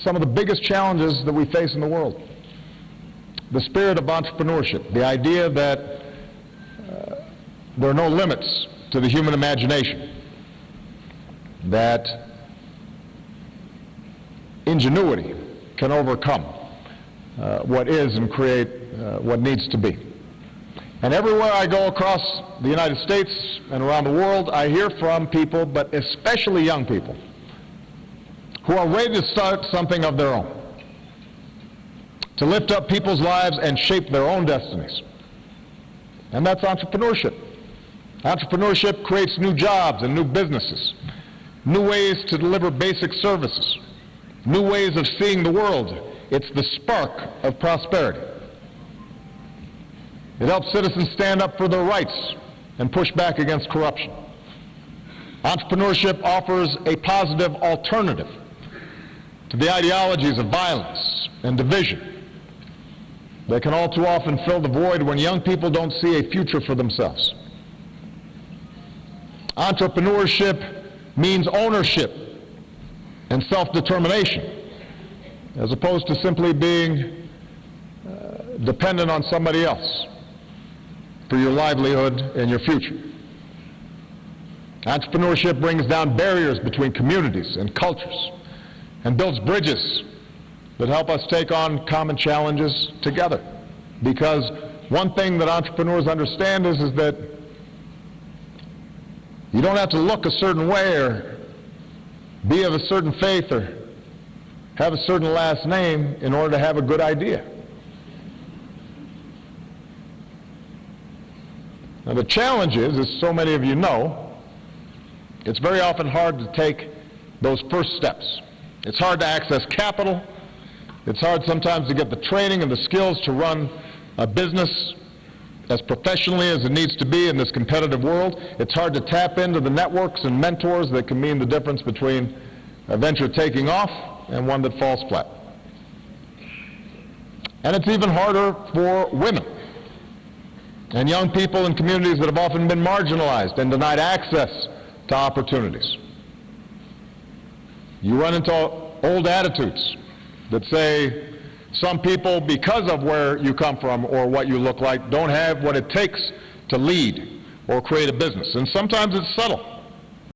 some of the biggest challenges that we face in the world. The spirit of entrepreneurship, the idea that there are no limits to the human imagination, that ingenuity can overcome what is and create what needs to be. And everywhere I go across the United States and around the world, I hear from people, but especially young people, who are ready to start something of their own, to lift up people's lives and shape their own destinies. And that's entrepreneurship. Entrepreneurship creates new jobs and new businesses, new ways to deliver basic services, new ways of seeing the world. It's the spark of prosperity. It helps citizens stand up for their rights and push back against corruption. Entrepreneurship offers a positive alternative to the ideologies of violence and division that can all too often fill the void when young people don't see a future for themselves. Entrepreneurship means ownership and self-determination, as opposed to simply being dependent on somebody else for your livelihood and your future. Entrepreneurship brings down barriers between communities and cultures and builds bridges that help us take on common challenges together. Because one thing that entrepreneurs understand is that you don't have to look a certain way or be of a certain faith or have a certain last name in order to have a good idea. Now the challenge is, as so many of you know, it's very often hard to take those first steps. It's hard to access capital. It's hard sometimes to get the training and the skills to run a business as professionally as it needs to be in this competitive world. It's hard to tap into the networks and mentors that can mean the difference between a venture taking off and one that falls flat. And it's even harder for women and young people in communities that have often been marginalized and denied access to opportunities. You run into old attitudes that say some people, because of where you come from or what you look like, don't have what it takes to lead or create a business. And sometimes it's subtle.